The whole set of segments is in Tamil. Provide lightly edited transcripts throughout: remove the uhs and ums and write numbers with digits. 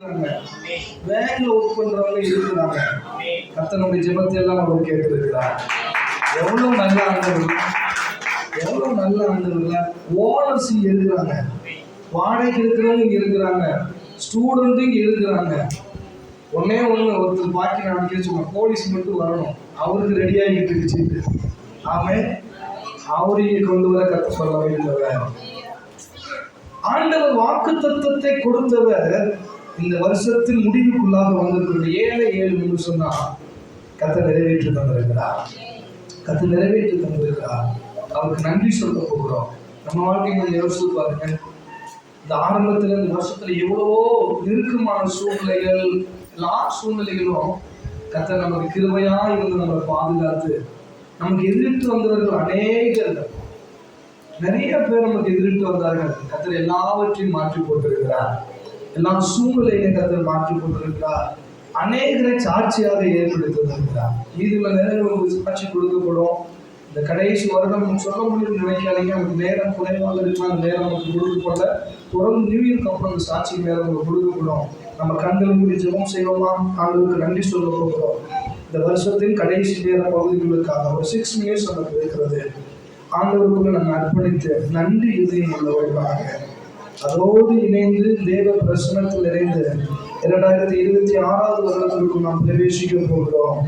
வேலையில ஒர்க் பண்றவங்க இருக்கிறாங்க. கர்த்தனுடைய ஜெபத்தை எல்லாம் அவர் கேட்டிருக்கிறார். எவ்வளவு நல்ல ஆண்டவர், எவ்வளவு நல்ல ஆண்டவர்ல. ஓனர்ஸ் இங்க இருக்கிறாங்க, வாடகைக்கு இருக்கிறவங்க இங்க இருக்கிறாங்க, ஸ்டூடெண்ட் இங்க இருக்கிறாங்க. ஒன்னே ஒருத்தர் பாக்கி நான் கேட்சுக்கோங்க, போலீஸ் மட்டும் வரணும், அவருக்கு ரெடி ஆகிட்டு இருந்துச்சு. ஆமே, அவரையும் கொண்டு வர கத்த சொல்ல வேண்டியவர். ஆண்டவர் வாக்கு தத்துவத்தை கொடுத்தவர் இந்த வருஷத்தின் முடிவுக்குள்ளாக வந்திருக்கிறது. 7 சொன்னா கத்தை நிறைவேற்றி தந்திருக்கிறார். கத்தை நிறைவேற்றி தந்திருக்கிறார். அவருக்கு நன்றி சொல்ல போகிறோம். நம்ம வாழ்க்கையை யோசித்து பாருங்க. இந்த ஆரம்பத்துல இந்த வருஷத்துல எவ்வளவோ நெருக்கமான சூழ்நிலைகள், எல்லா சூழ்நிலைகளும் கத்தை நமக்கு கிருபையா இருந்து நம்மளை பாதுகாத்து நமக்கு எதிர்த்து வந்தவர்கள் அநேகர், நிறைய பேர் நமக்கு எதிர்த்து வந்தார்கள். கத்தர் எல்லாவற்றையும் மாற்றி போட்டிருக்கிறார். எல்லா சூழ்நிலையும் கத்தர் மாற்றி போட்டிருக்கிறார். அநேகரை சாட்சியாக ஏற்படுத்தியிருக்கிறார். மீதுள்ள நேரம் உங்களுக்கு சாட்சி கொடுக்கப்படும். இந்த கடைசி வருடம் சொல்ல முடியும் நினைக்காதீங்க. நமக்கு நேரம் குறைவாக இருக்கலாம், அந்த நேரம் நமக்கு கொடுக்கப்பட தொடர்ந்து நியூ இயர்க்கு அப்புறம் அந்த சாட்சி நேரம் நமக்கு கொடுக்கப்படும். நம்ம கண்களுக்கு ஜெபம் செய்வோமா? ஆண்டவருக்கு நன்றி சொல்ல போகிறோம். இந்த வருஷத்தின் கடைசி நேர பகுதிகளுக்காக ஒரு 6 மினிட்ஸ் நமக்கு இருக்கிறது. ஆண்டவருக்குள்ள நம்ம அர்ப்பணித்து நன்றி இதயம் உள்ளவர்களாக அதோடு இணைந்து தேவ பிரசனத்தில் நிறைந்து 2026 வருடத்திற்கு நாம் பிரவேசிக்க போகிறோம்.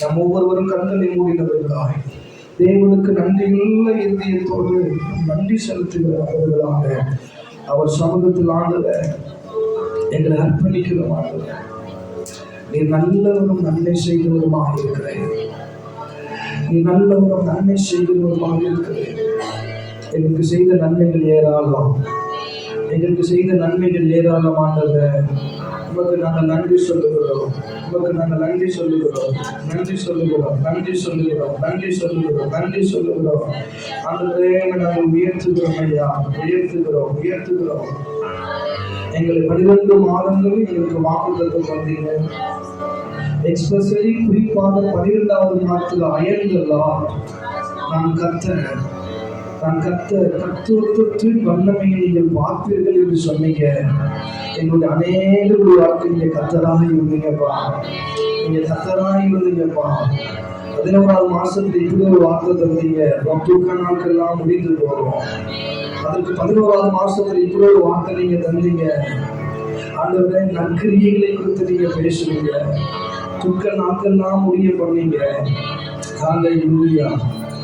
நம் ஒவ்வொருவரும் கண்களை மூடினவர்களாக தேவனுக்கு நன்றியுள்ள இதயத்தோடு நன்றி செலுத்துகிறவர்களாக அவர் சமூகத்தில் ஆண்டவர் எங்களை அர்ப்பணிக்கிறோம். ஆண்டவர், நீ நல்லவரும் நன்மை செய்கிறவருமாக இருக்கிறேன். நீ நல்லவரும் நன்மை செய்கிறவருமாக இருக்கிறேன். எங்களுக்கு செய்த நன்மைகள் ஏராளம், எங்களுக்கு செய்த நன்மைகள் ஏராளமானவர். உமக்கு நாங்கள் நன்றி சொல்லுகிறோம், உமக்கு நாங்கள் நன்றி சொல்லுகிறோம், நன்றி சொல்லுகிறோம், நன்றி சொல்லுகிறோம், நன்றி சொல்லுகிறோம், நன்றி சொல்லுகிறோம். ஆண்டவரே, நாங்கள் உயர்த்துகிறோம் ஐயா, உயர்த்துகிறோம், உயர்த்துகிறோம். எங்களை 12 மாதங்களும் எங்களுக்கு வாக்குத்தத்தம் வந்தீங்க. எக்ஸ்பெஷலி குறிப்பாக 12வது நாட்கள் அயல்களா நான் கர்த்தத்தின் வல்லமையை நீங்கள் பார்ப்பீர்கள் என்று சொன்னீங்க. எங்களுடைய அநேக வாழ்க்கை நீங்க கர்த்தராக இருந்தீங்கப்பா, நீங்க கர்த்தராக இருந்தீங்கப்பா. 11வது மாசத்துல இப்படி ஒரு வார்த்தை தந்தீங்க, துக்க நாட்கள் எல்லாம் முடிந்து போறோம். அதற்கு 11வது மாசத்துல இப்படி ஒரு வார்த்தை நீங்க தந்தீங்க. ஆண்டவரே, நற்கிரியைகளை குறித்து நீங்க பேசுவீங்க, துக்க நாட்கள்லாம் முடிய பண்ணீங்க. ஹல்லேலூயா,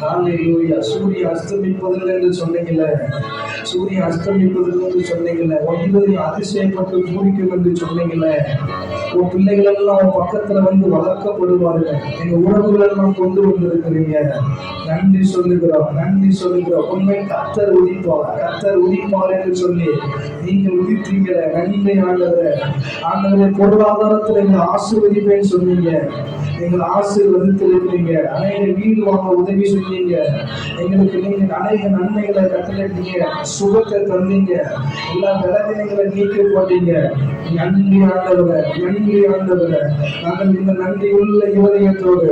ஹல்லேலூயா. சூரியன் அஸ்தமிப்பதில்லை என்று சொன்னீங்கல்ல, சூரியன் அஸ்தமிப்பதில்லை என்று சொன்னீங்கல்ல, ஒன்பது அதிசயப்பட்டு பூரிக்கும் என்று சொன்னீங்கல்ல. உன் பிள்ளைகள் எல்லாம் உன் பக்கத்துல வந்து வளர்க்கப்படுவார்கள். எங்க உணவுகள் எல்லாம் கொண்டு வந்திருக்கிறீங்க. நன்றி சொல்லுகிறோம், நன்றி சொல்லுகிறோம். உண்மை கர்த்தர் உதிப்பார், கர்த்தர் உதிப்பார் என்று சொல்லி நீங்கள் உதித்தீங்க. நன்மை ஆண்டவரே. ஆண்டவரே, பொருளாதாரத்தில் எங்களை ஆசீர்வதிப்பேன்னு சொன்னீங்க, எங்களை ஆசீர்வதித்திருக்கிறீங்க. அநேக வீடு வாங்க உதவி செஞ்சீங்க. எங்களுக்கு நீங்க அநேக நன்மைகளை கட்டளைட்டீங்க, சுகத்தை தந்தீங்க, எல்லா பலவீனங்களை நீக்கி போட்டீங்க. நன்றி ஆண்டவரே, நன்றி ஆண்டவரே. நாங்கள் இந்த நன்றி உள்ள இதயத்தோடு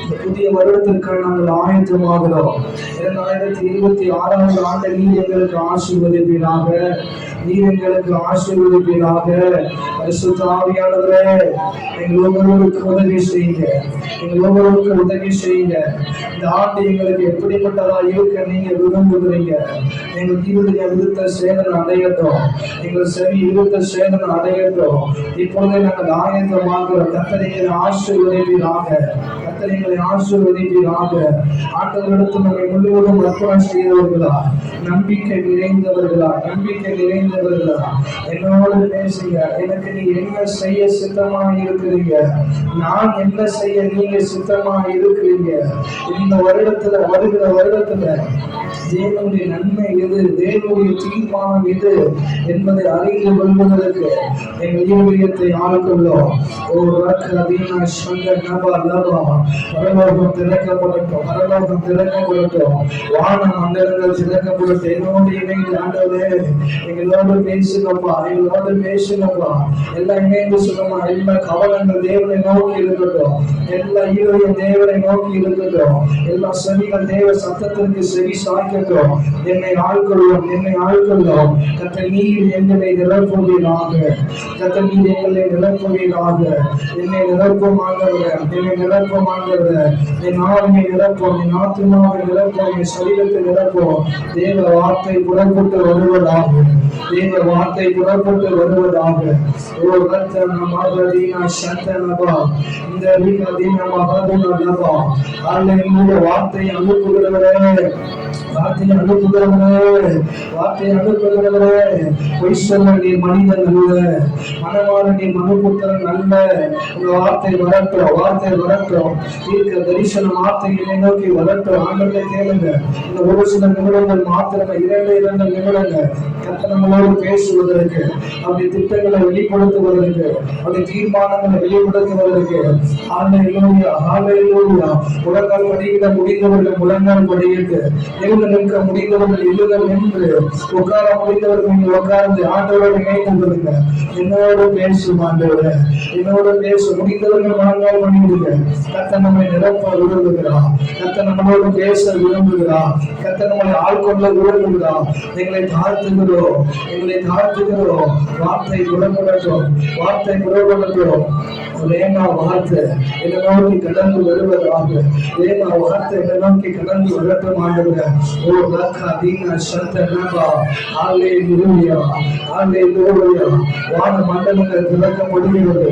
இந்த புதிய வருடத்திற்காக நாங்கள் ஆயத்தமாகிறோம். 2026 ஆண்டு நீர் எங்களுக்கு ஆசீர்வதிப்பீராக, நீர் எங்களுக்கு ஆசீர்வதிப்பீராக. பரிசுத்த ஆவியானவரே, எங்கள் ஒவ்வொருவருக்கு உதவி செய்யுங்க, எங்கள் ஒவ்வொருவருக்கு உதவி செய்யுங்க. இந்த ஆண்டு எங்களுக்கு எப்படிப்பட்டதா இருக்க நீங்க விரும்புகிறீங்க. எங்கள் இருதய விருத்த சேதனை அடையட்டும், எங்கள் செவி விருத்த சேதனை அடையட்டும். இப்பொழுதே நாங்கள் ஆயத்தமாகிறோம். கர்த்தரை ஆசீர்வதிப்பீராக, கர்த்தரை ஆசீர்வதிப்பீராக. ஆண்டவரிடத்தில் நம்மை முழுவதும் அர்ப்பணம் செய்தவர்களா, நம்பிக்கை நிறைந்தவர்களா, நம்பிக்கை நிறைந்தவர்களா என்னோடு பேசுங்க. எனக்கு நீ என்ன செய்ய சித்தமா இருக்கிறீங்க, நான் என்ன செய்ய நீங்க சித்தமா இருக்கிறீங்க. இந்த வருடத்துல, வருகிற வருடத்துல தேவனுடைய நன்மை எது, தேவனுடைய தீர்மானம் எது என்பதை அறிந்து கொள்வதற்கு எங்கள் இருதயத்தை ஆளுக்கொள்ளும். பரலோகம் திறக்கப்படட்டும், பரலோகம் திறக்கப்படட்டும், வான மண்டலங்கள் திறக்கப்படட்டும். என்னோடு இணைந்து ஆண்டவரே, எங்களோடு எங்களோட பேசுங்கப்பா, எங்களோட பேசுங்கப்பா. எல்லாம் இணைந்து சொல்லுமா, எல்லா கவனங்கள் தேவனை நோக்கி இருக்கட்டும், எல்லா ஈரையும் தேவனை நோக்கி இருக்கட்டும், எல்லா செவிகள் தேவ சத்தத்திற்கு செவி சாய்க்கட்டும். என்னை ஆட்கொள்ளும், என்னை ஆட்கொள்ளும். கர்த்தர் நீர் எங்களை நிரப்புவீராக, கர்த்தர் நீர் எங்களை நிரப்புவீராக. என்னை நிரப்பும் ஆண்டவரே, என்னை நிரப்பும் ஆண்டவரே. என் ஆவியை நிரப்பும், என் ஆத்துமாவை நிரப்பும், என் சரீரத்தை நிரப்பும். தேவ வார்த்தை புறப்பட்டு வருவதாக, தேவ வார்த்தை புறப்பட்டு வருவதாக. ஓ கர்த்தர் நமதீனா சந்தனபா, இந்த வீணதீனா மகதுனபா. அல்லேலூயா. வார்த்தை அனுப்புகிறவரே, வார்த்தை அனுப்புகிறவரே, வார்த்தை அனுப்புகிறவரே. பொய் சொல்ல நீ மனிதன் அல்ல, மனமாற நீ மனுபுத்திரன் அல்ல. உங்க வார்த்தை வரட்டும், வார்த்தை வரட்டும். தீர்க்க தரிசன வார்த்தைகளை நோக்கி வரட்டும். ஆண்டவரை கேளுங்க. இந்த ஒரு சில நிமிடங்கள் மாத்திரமே, 2 நிமிடங்கள் கர்த்தர் நம்மளோடு பேசுவதற்கு, அப்படி திட்டங்களை வெளிப்படுத்துவதற்கு, அப்படி தீர்மானங்களை வெளிப்படுத்துவதற்கு. ஹல்லேலூயா, ஹல்லேலூயா. முழங்கால் படியிட முடிந்தவர்கள் முழங்கால் படியிட்டு, எழுந்து நிற்க முடிந்தவர்கள் எழுத நின்று, உட்கார முடிந்தவர்கள் நீங்கள் உட்கார்ந்து ஆண்டவரோடு இணைந்து கொள்ளுங்க. என்னோடு பேசும் ஆண்டவரே, என்னோடு பேச முடிந்தவர்கள் முழங்கால் பண்ணிவிடுங்க. கர்த்தர் நம்மை நிரப்ப விரும்புகிறார், கர்த்தர் நம்மளோடு பேச விரும்புகிறார், கர்த்தர் நம்மளை ஆட்கொள்ள விரும்புகிறார். எங்களை தாழ்த்துகிறோம், எங்களை தாழ்த்துகிறோம். வார்த்தை புறப்படட்டும், வார்த்தை புறப்படட்டும். ரேமா வார்த்தை என்னை நோக்கி கடந்து வருவதாக, ரேமா வார்த்தை என்னை நோக்கி கடந்து வரட்டும் ஆண்டவரே. ஓ ரக்கா தீனா சந்தனபா. ஹல்லேலூயா, ஹல்லேலூயா. வான மண்டலங்கள் திறக்கப்படுகிறது,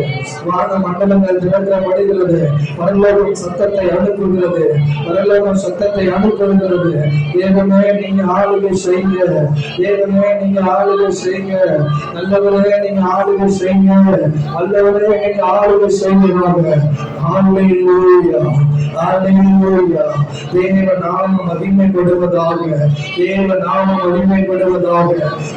வான மண்டலங்கள் திறக்கப்படுகிறது. பரலோகம் சத்தத்தை அனுப்புகிறது, பரலோகம் சத்தத்தை அனுப்புகிறது. தேவனே நீங்க ஆளுகை செய்யுங்க, தேவனே நீங்க ஆளுகை செய்யுங்க. நல்லவரே நீங்க ஆளுகை செய்யுங்க, நல்லவரே நீங்க ஆளுகை செய்கிறாங்க. ஹல்லேலூயா, ஹல்லேலூயா. தேவ நாமம் மகிமைப்படுவதாக, தேவ நாமம் மகிமைப்படுவதாக.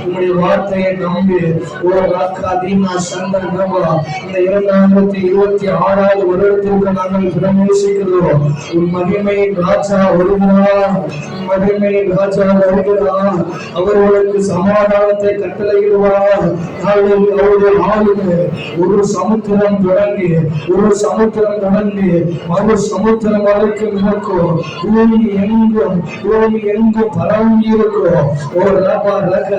உம்முடைய வார்த்தையை நம்பி ஓ ரக்கா தீனா சந்தனபா. இந்த 2026 வருடத்திற்கு நாங்கள் பிரவேசிக்கிறோம். உன் மகிமையின் ராஜா வருகிறார், மகிமையின் ராஜா வருகிறார். அவர்களுக்கு சமாதானத்தை கட்டளையிடுவார். அவருடைய ஆளுகை ஒரு சமுத்திரம் தொடங்கி, ஒரு சமுத்திரம் தொடங்கி மறு சமுத்திரம் வரைக்கும் இருக்கும். பூமி எங்கும், பூமி எங்கும் பரவி இருக்கும். ஒரு ரபா ரக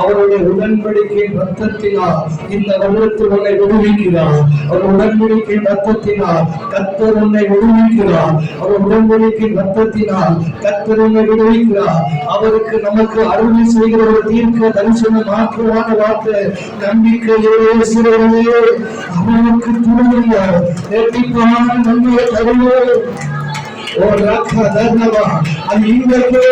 அவருடைய உடன்படிக்கை ரத்தத்தினால் இந்த வருடத்தில் உன்னை விடுவிக்கிறார். அவர் உடன்படிக்கை ரத்தத்தினால் கர்த்தர் உன்னை விடுவிக்கிறார். அவர் உடன்படிக்கை ரத்தத்தினால் கர்த்தர் உன்னை விடுவிக்கிறார். அவருக்கு நமக்கு அருமை செய்கிற ஒரு தீர்க்க தரிசன மாற்றமான வார்த்தை, நம்பிக்கையே சிறையே அவனுக்கு துணையாக இரட்டிப்பான நன்மையை தருவோம். ஓ ரக்கா தர்ணவா. அது இன்றைக்கே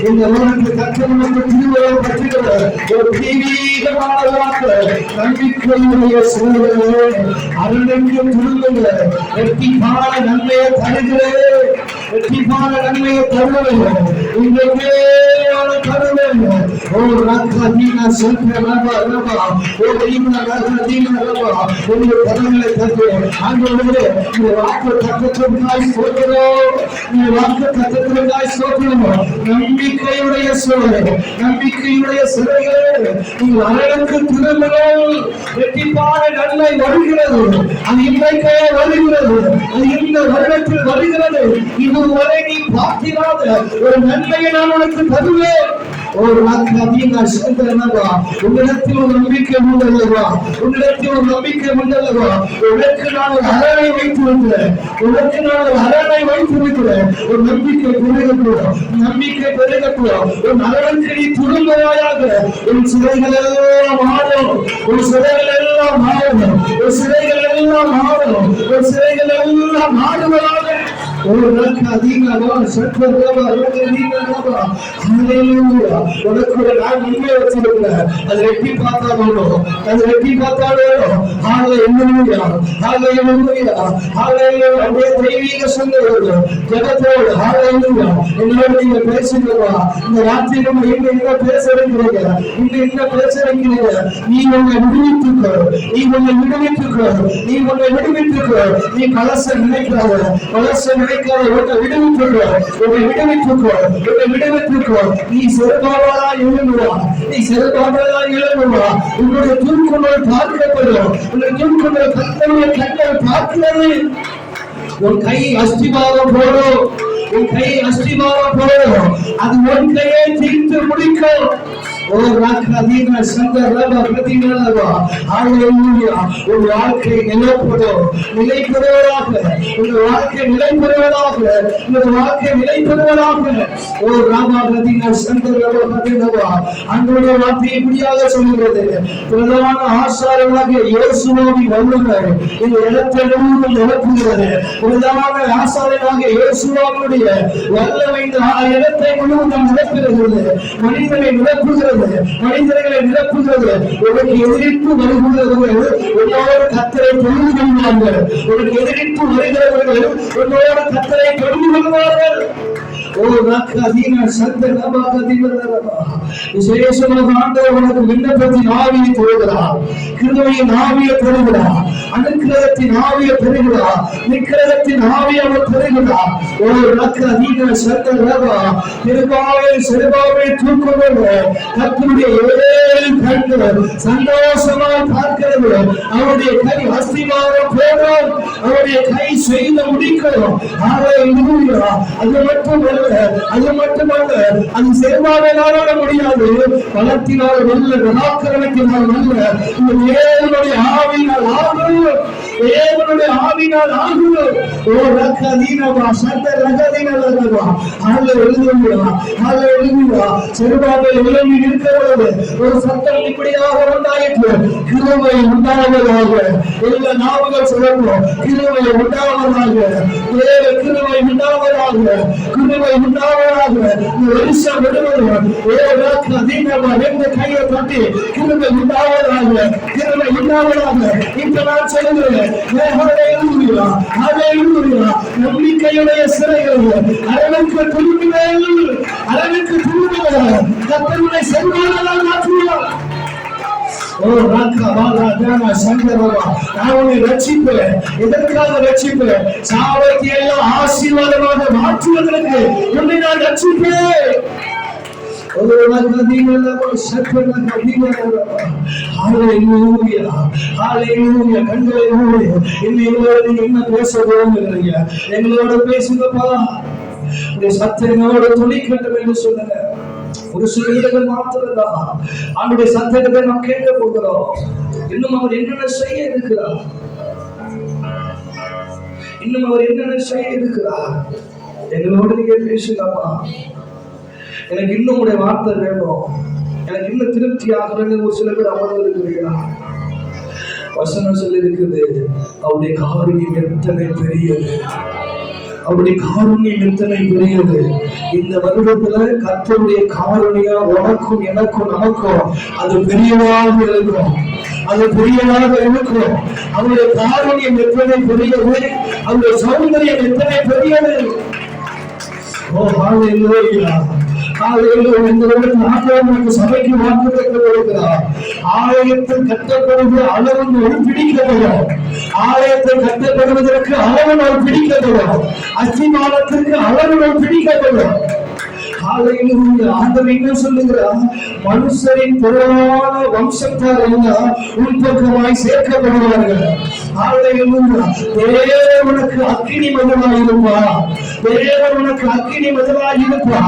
இந்த உலகத்தில் கர்த்தர் நமக்கு திருவிழா பற்றிக்கிற ஒரு தீவிரமான வார்த்தை, நம்பிக்கையுடைய சூழலே அருளெங்கும் திரும்புகிற இரட்டிப்பான நன்மையை தருகிறேன், இரட்டிப்பான நன்மையை தருவேன். இன்றைக்கே தருவேன். ஓ ரக்கா தீனா சந்தனபா ரபா. ஓ தீனா ரக்கா தீனா ரபா. உங்களுடைய பதங்களை தருவேன். ஆண்டவரே, இந்த வாக்கு தத்துவத்திற்காய் ஸ்தோத்திரம், இந்த வாக்கு தத்துவத்திற்காய் ஸ்தோத்திரம். நம்பிக்கையுடைய சூழலே, நம்பிக்கையுடைய சிறைகளே உங்கள் அனைவருக்கு திரும்புங்கள். இரட்டிப்பான நன்மை வருகிறது. அது இன்றைக்கே வருகிறது. அது இந்த வருடத்தில் வருகிறது. இதுவரை நீ பார்த்திராத ஒரு நன்மையை நான் உனக்கு தருவேன். ஒரு ரக்கா சந்தனபா. உன்னிடத்தில் ஒரு நம்பிக்கை உண்டல்லவா, உன்னிடத்தில் ஒரு நம்பிக்கை உண்டல்லவா. உனக்கு நான் ஒரு அரணை வைத்திருக்கிறேன், உனக்கு நான் ஒரு அரணை வைத்திருக்கிறேன். ஒரு நம்பிக்கை பெருகட்டும், நம்பிக்கை பெருகட்டும். உன் அரணை நீ துரும்புவாயாக. உன் சிறைகள் எல்லாம் மாறும், உன் சிறைகள் எல்லாம் மாறும், உன் சிறைகள் எல்லாம் மாறும், உன் சிறைகள் எல்லாம் மாறுவதாக. ஒரு ரக்கா தீனா சந்தனபா ரகா. ஹல்லேலூயா. உனக்கு ஒரு நாள் உண்மை வச்சிருக்கிறேன். அது வெட்டி பார்த்தா வேணும், அது வெட்டி பார்த்தா வேணும். ஹல்லேலூயா, ஹல்லேலூயா, ஹல்லேலூயா. அப்படியே தெய்வீக சந்தோஷத்தோடு ஜெபத்தோடு ஹல்லேலூயா என்னோடு நீங்க பேசுகிறவா. இந்த ராத்திரி நம்ம என்ன பேச இருக்கிறீங்க, என்ன பேச இருக்கிறீங்க. நீ உன்னை விடுவித்துக்கோ, நீ உன்னை விடுவித்துக்கோ, நீ உன்னை விடுவித்துக்கோ. நீ கலச நினைக்காத, கலச நினைக்காத உன்னை விடுவித்துக்கோ. நீ சிறுபாவலா எழுந்துவா, நீ சிறுபாவலா எழுந்துவா. உன்னுடைய துர்க்குணல் பார்க்கப்படும், உன்னுடைய துர்க்குணல் கர்த்தருடைய கண்கள் பார்க்கிறது. உன் கை அஸ்திபாரம் போடும், உன் கை அஸ்திபாரம் போடும். அது உன் கையை தீர்த்து முடிக்கும். உன் வாழ்க்கை நிலைப்படும், நிலைப்பெறுவதாக. உன் வாழ்க்கை நிலைப்பெறுவதாக, உன் வாழ்க்கை நிலைப்பெறுவதாக. ஓ ராமா கதினா சந்தர் ரபா கதினவா. அன்றைய வார்த்தை இப்படியாக சொல்கிறது, பிரதான ஆசாரியனாகிய இயேசுவின் வல்லமை இந்த இடத்தை முழுவதும் நிரப்புகிறது. பிரதான ஆசாரியனாகிய இயேசுவினுடைய வல்லமை இந்த இடத்தை முழுவதும் நிரப்புகிறது. மனிதனை நிரப்புகிறது, மனிதர்களை நிரப்புகிறது. உனக்கு எதிர்ப்பு வருகிறவர்கள் உன்னோட கத்தரை தொழுது கொள்வார்கள். உனக்கு எதிர்ப்பு வருகிறவர்கள் உன்னோட கத்தரை தொழுது கொள்வார்கள். விசேஷமாக ஆண்டவர் உனக்கு விண்ணப்பத்தின் ஆவியை தருகிறார், கிருபையின் ஆவியை தருகிறார், அனுக்கிரகத்தின் ஆவியை தருகிறார், நிக்கிரகத்தின் ஆவியை அவர் தருகிறார். சிறுபாவை தூக்குவது கர்த்தருடைய ஏழு கண்கள் சந்தோஷமாக பார்க்கிறது. அவருடைய கை அஸ்திவாரம் போடும், அவருடைய கை செய்து முடிக்கும். அது மட்டுமல்ல, அது செல்வாவினால முடியாது, பலத்தினால் நல்ல நிராகரணத்தினால் நல்ல இந்த தேவனுடைய ஆவியினால் ஆகும், தேவனுடைய ஆவியினால் ஆகும். ஓ ரகதீனவா சந்த ரகதீனவா ஹல்லேலூயா. செருபாபேல் விளங்கி இருக்கிறது. ஒரு சத்தம் இப்படியாக உண்டாயிற்று, கிருபை உண்டாவதாக. எல்லா நாவுகள் சொல்லணும், கிருபை உண்டாவதாக, தேவ கிருபை உண்டாவதாக, கிருபை உண்டாவதாக. வருஷம் விடுவது கையை தட்டி கிருபை உண்டாவதாக, கிருபை உண்டாவதாக. இப்ப நான் சொல்லுகிறேன், நம்பிக்கையுடைய சிறைகள் அளவுக்கு திரும்புவேன், அளவுக்கு திரும்புவேன். கர்த்தருடைய செல்வானால் மாற்றுவார். எதற்காக ரட்சிப்பேன்? சாவத்தை எல்லாம் ஆசீர்வாதமாக மாற்றுவதற்கு உன்னை நான் ரட்சிப்பேன். என்ன பேச போகிறீங்க? எங்களோட பேசுங்கப்பா, சத்தியங்களோட துணிக்கட்டும் என்று சொல்லுங்க. ஒரு சில இடங்கள் மாத்திரம்தான் அவனுடைய சத்தத்தை நாம் கேட்க போகிறோம். இன்னும் அவர் என்னென்ன செய்ய இருக்கிறார், இன்னும் அவர் என்னென்ன செய்ய இருக்கிறார் எங்களோட நீங்க பேசலாமா? எனக்கு இன்னும் உடைய வார்த்தை வேணும், எனக்கு இன்னும் திருப்தி ஆகணும்னு ஒரு சில பேர் அமர்ந்து இருக்கிறீங்களா? வசனம் சொல்லி இருக்குது, அவருடைய காரியம் எத்தனை பெரியது, அவருடைய காருண்யம் எத்தனை பெரியது. இந்த வருடத்துல கர்த்தருடைய காருண்யம் உனக்கும் எனக்கும் நமக்கும் அது பெரியதாக இருக்கும், அது பெரியதாக இருக்கும். அவருடைய காருண்யம் எத்தனை பெரியது, அவருடைய சௌந்தரியம் எத்தனை பெரியது. ஓ ஹல்லேலூயா. சபைக்கு வாக்குகிறார். ஆலயத்தில் கட்டப்படுவது அளவு பிடிக்கப்படும், ஆலயத்தில் கட்டப்படுவதற்கு அளவு பிடிக்கப்படும், அஸ்திமானத்திற்கு அளவு பிடிக்கப்படும். ஆண்டவர் என்ன சொல்லுகிறார்? மனுஷரின் பொருளான வம்சத்தார் எல்லாம் உள்பக்கமாய் சேர்க்கப்படுவார்கள். தேவனுக்கு அக்கினி மதமாயிருப்பா, தேவனுக்கு அக்கினி மதமாயிருப்பா.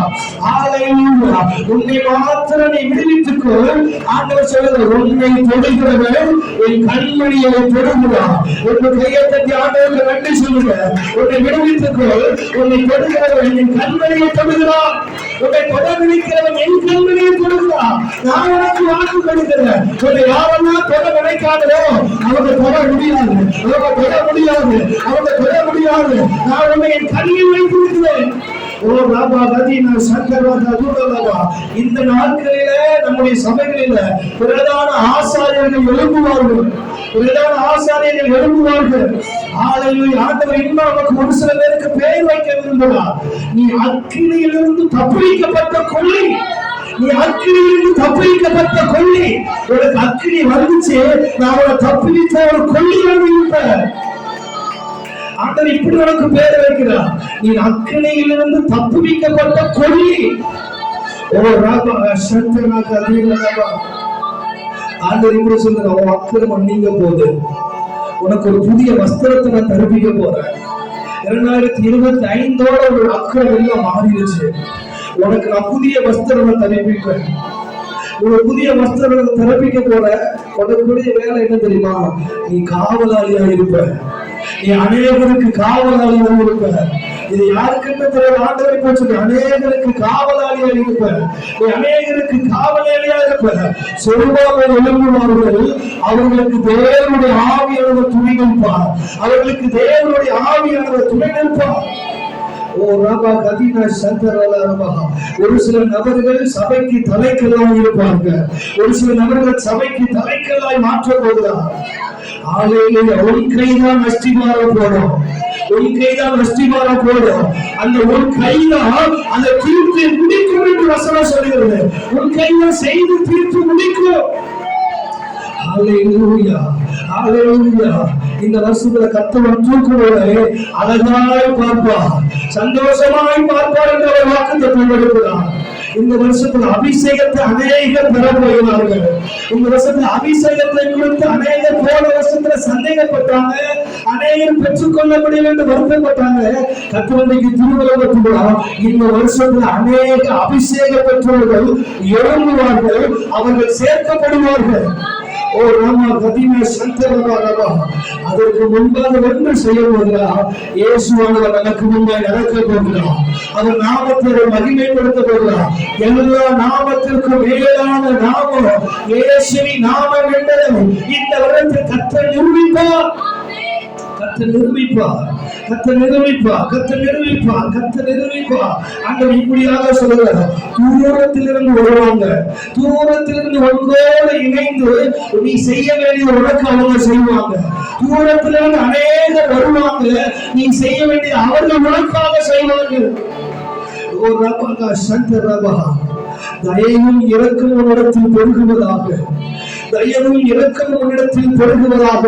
உன்னை மாத்திரம் நீ விடுவித்துக்கொள். ஆண்டவர் சொல்லுகிறார், உன்னை தொடுகிறவன் என் கண்மணியை தொடுகிறான். உன் கையை தட்டி ஆண்டவருக்கு நன்றி சொல்லுங்க. உன்னை விடுவித்துக்கொள், உன்னை தொடுகிறவன் என் கண்மணியை தொடுகிறான். உன்னை தொடர்பிக்கிறவன் என் கண்மணியை தொடுகிறான். நான் உனக்கு வாக்கு கொடுக்கிறேன். உன்னை யாரெல்லாம் தொட நினைக்காதோ அவங்க தொட முடியாது, அவங்க தொட முடியாது, அவங்க தொட முடியாது. நான் உன்னை என் கண்ணில் வைத்திருக்கிறேன். இந்த நாட்களில நம்முடைய சபைகளில பிரதான ஆசாரியர்கள் எழுப்புவார்கள், பிரதான ஆசாரியர்கள் எழுப்புவார்கள். ஆண்டவர் இன்னும் நமக்கு ஒரு சில பேருக்கு பெயர் வைக்க விரும்புகிறார். நீ அக்கினியிலிருந்து தப்பிக்கப்பட்ட கொள்ளி, நீ அக்கினியிலிருந்து தப்பிக்கப்பட்ட கொள்ளி. உனக்கு அக்கினி வந்துச்சு, நான் அவனை தப்பித்த ஒரு கொள்ளி வந்து இருப்பேன். ஆண்டவர் இப்படி உனக்கு பேர் வைக்கிறார். நீ அக்கினியிலிருந்து தப்புவிக்கப்பட்ட கொடி. ஓ ராபா சந்தனாக அதிகமாக ஆண்டவர் இப்படி சொல்றார், உன் அக்கிரமம் நீங்க போது உனக்கு ஒரு புதிய வஸ்திரத்தை நான் தருவிக்க போறேன். 2025 ஒரு அக்கிரம் எல்லாம் மாறிடுச்சு. உனக்கு நான் புதிய வஸ்திரம் தரப்பிப்பேன். ஒரு புதிய வஸ்திரம் தரப்பிக்க போற. உனக்குரிய வேலை என்ன தெரியுமா? நீ காவலாளியா இருப்ப. நீ அநேகருக்கு காவலாளியாக இருப்ப. இது யாருக்கிட்ட தெரியாது, ஆண்டவரை போச்சு. அநேகருக்கு காவலாளியா இருப்ப. நீ அநேகருக்கு காவலாளியா இருப்ப. சொருபாபேல் எழும்புவார்கள், அவர்களுக்கு தேவனுடைய ஆவியானவர் துணை நிற்பார். அவர்களுக்கு தேவனுடைய ஆவியானவர் துணை நிற்பார். ஓ ராபா கதீனா சந்தரலா ராபா. ஒரு சில நபர்கள் சபைக்கு தலைக்கல்லாய் இருப்பார்கள். ஒரு சில நபர்கள் சபைக்கு தலைக்கல்லாய் மாற்ற போகிறார். ஆலையிலே உன் கைதான் அஸ்திபார போடும். உன் கைதான் அஸ்திபார போடும். அந்த உன் கைதான் அந்த தீர்த்து முடிக்கும் என்று வசனம் சொல்கிறது. உன் கைதான் செய்து தீர்த்து முடிக்கும். ஹல்லேலூயா, ஹல்லேலூயா. இந்த வருஷத்துல கர்த்தர் தூக்குவதை அழகாய் பார்ப்பார், சந்தோஷமாய் பார்ப்பார் என்று அவர் வாக்குத்தத்தம் கொடுக்கிறார். இந்த வருஷத்துல அபிஷேகத்தை அநேகர் பெற போகிறார்கள். இந்த வருஷத்துல அபிஷேகத்தை குறித்து அநேகர் போன வருஷத்துல சந்தேகப்பட்டாங்க, அநேகர் பெற்றுக்கொள்ள முடியும் என்று வருத்தப்பட்டாங்க. கர்த்தருக்கு திருவள்ளுவர் இந்த வருஷத்துல அநேக அபிஷேக பெற்றவர்கள் எழும்புவார்கள், அவர்கள் சேர்க்கப்படுவார்கள். ஓ ராமா கதீனா சந்தரலா ராபா. அதற்கு முன்பாக ஒன்று செய்ய போகிறார். இயேசுவானவர் நமக்கு முன்பாக நடக்க போகிறார். அவர் நாமத்தை மகிமைப்படுத்த போகிறார். எல்லா நாமத்திற்கும் மேலான நாமம் இயேசுவின் நாமம் என்பதை இந்த வருடத்தில் கர்த்தர் நிரூபிப்பார். கர்த்தர் நிரூபிப்பார். கர்த்தர் நிரூபிப்பார். கர்த்தர் நிரூபிப்பார். கர்த்தர் நிரூபிப்பார். ஆண்டவர் இப்படியாக சொல்கிறார், தூரத்திலிருந்து வருவாங்க. தூரத்திலிருந்து உங்களோடு இணைந்து நீ செய்ய வேண்டிய உனக்கு அவங்க செய்வாங்க. தூரத்திலிருந்து அநேகர் வருவாங்க. நீ செய்ய வேண்டிய அவர்கள் உனக்காக செய்வார்கள். ஓ ரபா சந்தரபா. தயவும் இரக்கம் உன்னிடத்தில் பெருகுவதாக. தயவும் இரக்கம் உன்னிடத்தில் பெருகுவதாக.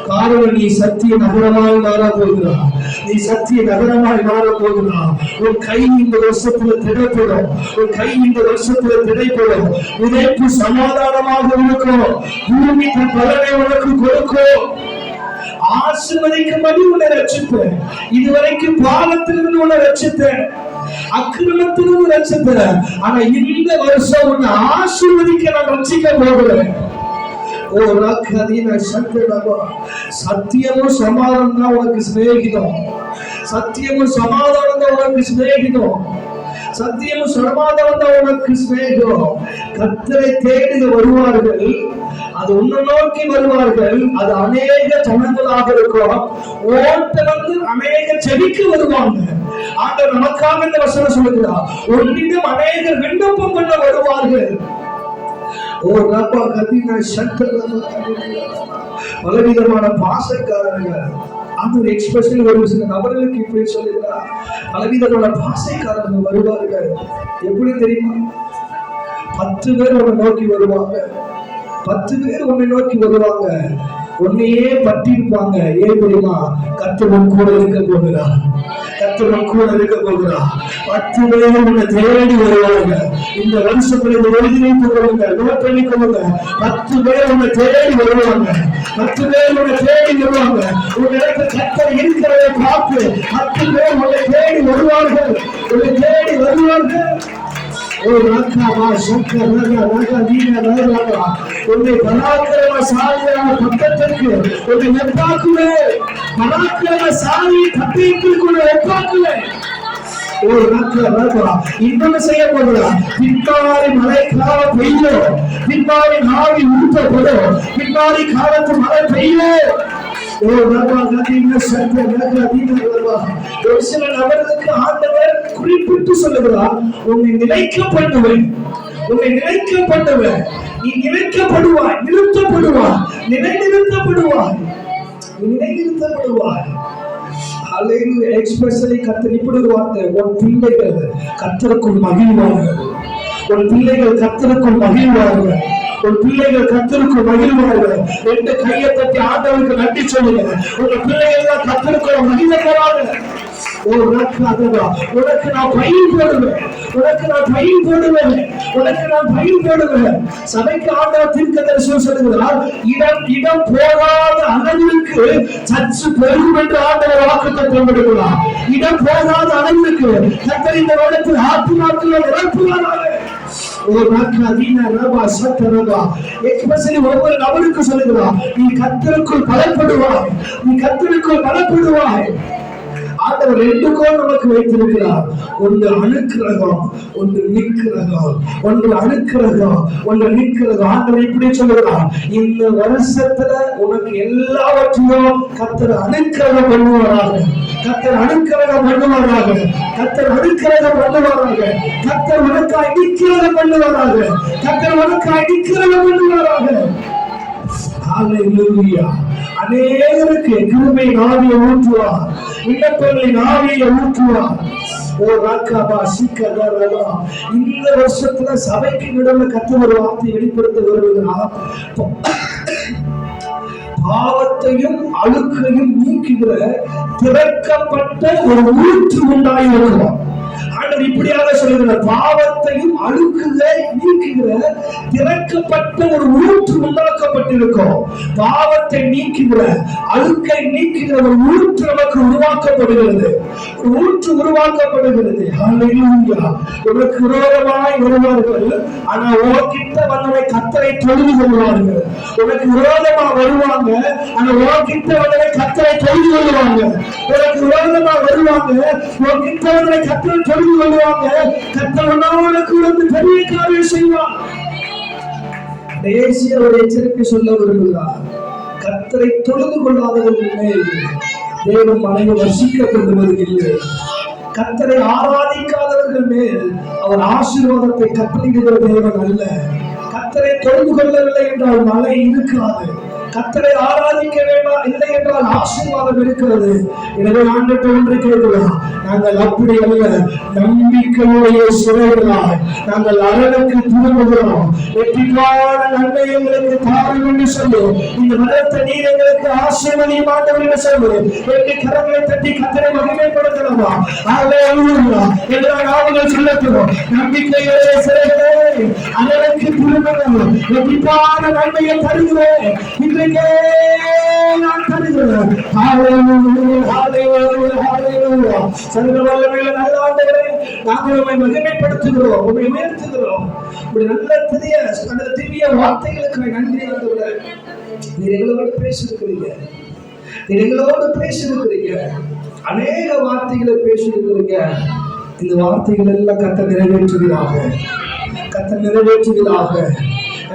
காரணம், நீ சத்திய நகரமாய் மாறப் போகிறார். நீ சத்திய நகரமாய் மாறப் போகிறார். உன் கை இந்த வருஷத்துல திடப்படும். உன் கை இந்த வருஷத்துல திடைப்படும். விதைப்பு சமாதானமாக இருக்கும். பூமி தன் பலனை உனக்கு கொடுக்கும். ஆசீர்வதிக்கும்படி உன்னை ரட்சிப்பேன். இதுவரைக்கும் பாவத்திலிருந்து உன்னை ரட்சித்தேன், அக்கிரமத்திலிருந்து ரட்சித்தேன். ஆனா இந்த வருஷம் உன்னை ஆசீர்வதிக்க நான் ரட்சிக்க போகிறேன். ஓ ராகதீனா சந்தரலா. சத்தியமும் சமாதானம் தான் உனக்கு சிநேகிதம். சத்தியமும் சமாதானம் தான் உனக்கு சிநேகிதம். சத்தியமும் சமாதானம் தான் உனக்கு சிநேகிதம். கர்த்தரை தேடி வருவார்கள், அது உன்னை நோக்கி வருவார்கள். அது அநேக ஜனங்களாக இருக்கும். ஓட்ட அநேக செவிக்கு வருவாங்க. ஆண்டவர் நமக்காக இந்த வசனம் சொல்லுகிறார், உன்னிடம் அநேகர் விண்ணப்பம் பண்ண வருவார்கள். ஓ ராபா கதீனா சந்தரலா. பலவிதமான பாசைக்காரர்கள். ஆண்டவர் எக்ஸ்பிரஷன் ஒரு சில நபர்களுக்கு இப்படி சொல்லுகிறார், பலவிதமான பாசைக்காரர்கள் வருவார்கள். எப்படி தெரியுமா? 10 பேர் உன்னை நோக்கி வருவாங்க. 10 பேர் உன்னை நோக்கி வருவாங்க. உன்னையே பற்றி இருப்பாங்க. ஏன் தெரியுமா? கர்த்தர் கூட இருக்க போகிறார். கர்த்தர் கூட இருக்க போகிறார். 10 பேர் உன்னை தேடி வருவாங்க. இந்த வருஷத்துல எழுதி வைத்துக் கொள்ளுங்க, நோட் பண்ணிக் கொள்ளுங்க. 10 பேர் உன்னை தேடி வருவாங்க. 10 பேர் உன்னை தேடி வருவாங்க. உன்னிடத்தில் கர்த்தர் இருக்கிறதை பார்த்து 10 பேர் உன்னை தேடி வருவார்கள். உன்னை தேடி வருவார்கள். உன்னை பராக்கிரமசாலியான பட்டத்திற்கு உன்னை வெப்பாக்குவேன். பராக்கிரமசாலி பட்டயத்திற்குள்ள வெப்பாக்குவேன். இன்னொன்னு செய்ய போகிறார். பின்னாடி மழை காலம் பெய்யும். பின்னாடி நாவி ஊற்றப்படும். பின்னாடி காலத்து மழை பெய்யும். ஒரு சில நபர்களுக்கு ஆண்டவர் குறிப்பிட்டு சொல்லுகிறார், உன்னை நிலைக்கப்படுவேன். உன்னை நிலைக்கப்படுவேன். நீ நிலைக்கப்படுவாய், நிறுத்தப்படுவாய், நிலைநிறுத்தப்படுவாய், நிலைநிறுத்தப்படுவாய். எக்ஸ்பிரஸலி கர்த்தர் இப்படி ஒரு வார்த்தை, உன் பிள்ளைகள் கர்த்தருக்குள் மகிழ்வார்கள். உன் பிள்ளைகள் கர்த்தருக்குள் மகிழ்வார்கள். உன் பிள்ளைகள் கர்த்தருக்கு மகிழ்வார்கள். ரெண்டு கையை தட்டி ஆண்டவருக்கு நன்றி சொல்லுங்க. உங்க பிள்ளைகள் தான் கர்த்தருக்கு மகிழ்வார்கள். உனக்கு நான் பயிர் போடுவேன், உனக்கு நான் பயிர் போடுவேன், உனக்கு நான் பயிர் போடுவேன். சபைக்கு ஆண்டவர் தீர்க்கதரிசனம் சொல்லுகிறார். இடம் போகாத அளவிற்கு சர்ச்சு பெருகும் என்று ஆண்டவர் வாக்குத்தத்தம் விடுகிறார். இடம் போகாத அளவிற்கு கர்த்தர் இந்த வருடத்தில் ஆத்துமாக்களை நிரப்புவாராக. ஒவ்வொரு நபருக்கு சொல்லுகிறார், நீ கர்த்தருக்குள் பலப்படுவாய், நீ கர்த்தருக்குள் பலப்படுவாய். ஆண்டவர் ரெண்டு கோல் நமக்கு வைத்திருக்கிறார். ஒன்று அணுக்கிரகம், ஒன்று நிக்கிரகம். ஒன்று அணுக்கிரகம், ஒன்று நிக்கிரகம். ஆண்டவர் இப்படி சொல்லுகிறார், இந்த வருஷத்துல உனக்கு எல்லாவற்றையும் கர்த்தர் அணுக்கிரகம் பண்ணுவாராக, கர்த்தர் அணுக்கிரகம் பண்ணுவாராக, கர்த்தர் அணுக்கிரகம் பண்ணுவாராக, கர்த்தர் உனக்காய் நிக்கிரகம் பண்ணுவாராக, கர்த்தர் உனக்காய் நிக்கிரகம் பண்ணுவாராக. ஹல்லேலூயா. அநேகருக்கு கிருபையின் ஆவியை ஊற்றுவார், விண்ணப்பங்களின் ஆவியை ஊற்றுவார். இந்த வருஷத்துல சபைக்கு நடுவில் கர்த்தர் ஒரு வார்த்தை வெளிப்படுத்த வருகிறார். பாவத்தையும் அழுக்கையும் நீக்குகிற திறக்கப்பட்ட ஒரு ஊற்று உண்டாயிருக்கிறோம். ஆண்டவர் இப்படியாக சொல்லுகிறார், பாவத்தையும் அழுக்குகளை நீக்குகிற திறக்கப்பட்ட ஒரு ஊற்று உண்டாக்கப்பட்டிருக்கும். பாவத்தை நீக்குகிற, அழுக்கை நீக்குகிற ஒரு ஊற்று நமக்கு உருவாக்கப்படுகிறது, ஒரு ஊற்று உருவாக்கப்படுகிறது. ஹல்லேலூயா. உனக்கு விரோதமாய் வருவார்கள், ஆனா உனக்கிட்ட வந்தவை கர்த்தரை தொழுது கொள்வார்கள். உனக்கு விரோதமா வருவாங்க, ஆனா உனக்கிட்ட வந்தவை கர்த்தரை தொழுது கொள்வாங்க. உனக்கு விரோதமா வருவாங்க, உனக்கிட்ட வந்தவை கர்த்தரை தொழுது கொள்வாங்க. கர்த்தர் உனக்கு வந்து பெரிய காரியம் செய்வார். தேசிய ஒரு எச்சரிக்கை சொல்ல விரும்புகிறார். கர்த்தரை தொழுது கொள்ளாதவர்கள் மேல் தேவன் மனைவி வசிக்கப்படுவது இல்லை. கர்த்தரை ஆராதிக்காதவர்கள் மேல் அவர் ஆசீர்வாதத்தை கட்டளையிடுகிற தேவன் அல்ல. கர்த்தரை தொழுது கொள்ளவில்லை என்றால் மழை இருக்காது. கர்த்தரை ஆராதிக்க வேண்டாம் இல்லை என்றால் ஆசீர்வாதம் இருக்கிறது. எனவே ஆண்டவரே ஒன்று கேட்கிறோம், நாங்கள் அப்படி அல்ல, நம்பிக்கையுடைய சிறைகளாய் நாங்கள் அரணுக்கு திரும்புகிறோம். வெற்றிக்கான நன்மை எங்களுக்கு தாரும் என்று சொல்லு. இந்த மரத்தை நீர் எங்களுக்கு ஆசீர்வதியும் ஆண்டவர் என்று சொல்லு. வெற்றி கரங்களை தட்டி கர்த்தரை மகிமைப்படுத்தலாமா? ஹல்லேலூயா. எல்லா நாமங்கள் சொல்லட்டும். நம்பிக்கையுடைய சிறைகளே அரணுக்கு திரும்புகிறோம். வெற்றிக்கான நன்மையை தருகிறேன், இன்றைக்கே நான் தருகிறேன். ஹல்லேலூயா, ஹல்லேலூயா, ஹல்லேலூயா. சர்வ வல்லமையுள்ள நல்ல ஆண்டவரே, நாங்கள் உம்மை மகிமைப்படுத்துகிறோம், உம்மை உயர்த்துகிறோம். இப்படி நல்ல திவ்ய வார்த்தைகளுக்கு நன்றி ஆண்டவரே. நீர் எங்களோடு பேசியிருக்கிறீங்க, நீர் எங்களோடு பேசியிருக்கிறீங்க, அநேக வார்த்தைகளை பேசியிருக்கிறீங்க. இந்த வார்த்தைகள் எல்லாம் கர்த்தர் நிறைவேற்றுகிறாக, கர்த்தர் நிறைவேற்றுகிறாக.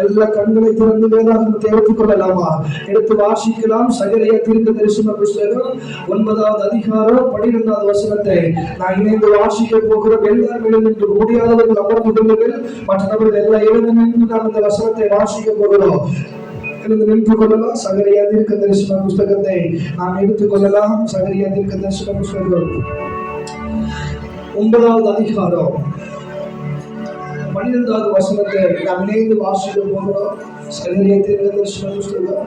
எல்லா கண்களை திறந்து வேதாகமத்தை எடுத்துக் கொள்ளலாமா? எடுத்து வாசிக்கலாம். சகரியா தீர்க்கதரிசன புஸ்தகம் 9வது அதிகாரம் 12வது வசனத்தை நான் இணைந்து வாசிக்க போகிறோம். எல்லாரும் எழுந்து முடியாதவர்கள் அமர்ந்து கொள்ளுங்கள். மற்ற நபர்கள் எல்லாம் எழுந்து நின்று நாம் இந்த வசனத்தை வாசிக்க போகிறோம். எழுந்து நின்று கொள்ளலாம். சகரியா தீர்க்கதரிசன புஸ்தகத்தை நாம் எடுத்துக் கொள்ளலாம். சகரியா தீர்க்கதரிசன புஸ்தகம் 9வது அதிகாரம் 12வது வசனத்தை நாம் இணைந்து வாசிக்க போகிறோம். சகரியா தீர்க்கதரிசன புஸ்தகம்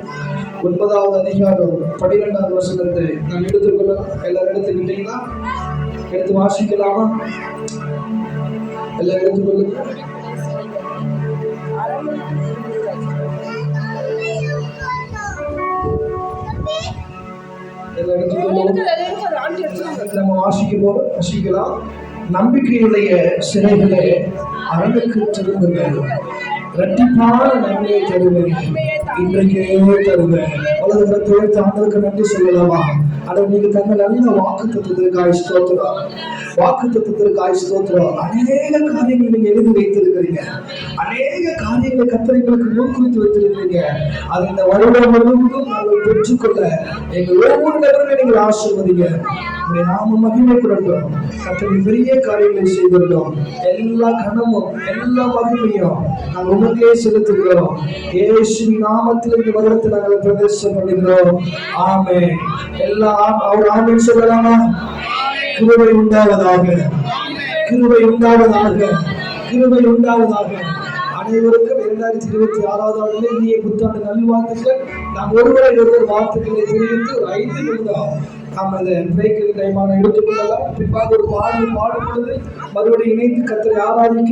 9வது அதிகாரம் 12வது வசனத்தை நாம் எடுத்துக்கொள்ளலாம். எல்லாரும் எடுத்துக்கிட்டீங்களா? எடுத்து வாசிக்கலாமா? எல்லாம் எடுத்துக்கொள்ளுங்க. நம்ம வாசிக்க போறோம், வாசிக்கலாம். நம்பிக்கையுடைய சிறைகளே அரணுக்கு திரும்புங்கள், இரட்டிப்பான நன்மையை தருவேன், இன்றைக்கே தருவேன். வலதுபுறத்தை ஆண்டவருக்கு நன்றி சொல்லலாமா? அதை நீங்க தந்த நல்ல வாக்குத்தத்தத்திற்காக ஸ்தோத்திரம், வாக்குத்தத்தத்திற்காக ஸ்தோத்திரம். அநேக காரியங்களை நீங்க எழுதி வைத்திருக்கிறீங்க, அநேக காரியங்களை கர்த்தருக்கு முன்குறித்து வைத்திருக்கிறீங்க. அது இந்த வருடம் முழுவதும் நாங்கள் பெற்றுக்கொள்ள எங்கள் ஒவ்வொரு நபர்களை நீங்கள் ஆசீர்வதிங்க. நாம மகிமைப்படட்டும். கர்த்தர் பெரிய காரியங்களை செய்திருந்தோம். எல்லா கனமும் எல்லா மகிமையும் நாங்கள் உமக்கே செலுத்துகிறோம். இயேசுவின் நாமத்தில் இந்த வருடத்தில் நாங்கள் பிரதேசம் பண்ணுகிறோம். ஆமென். எல்லா அவர் ஆமென் சொல்லலாமா? கிருபை உண்டாவதாக, கிருபை உண்டாவதாக, கிருபை உண்டாவதாக. அனைவருக்கும் 2026 ஆண்டிலே இனிய புத்தாண்டு நல்வாழ்த்துக்கள். நாம் ஒருவர் வாழ்த்துக்களை தெரிவித்து ஒரு 5 நிமிடம் நாம் அதை பிரேக் டைமான எடுத்துக்கொள்ளலாம். பிற்பாக ஒரு பாடல் பாடும் பொழுது மறுபடியும் இணைந்து கர்த்தரை ஆராதிக்க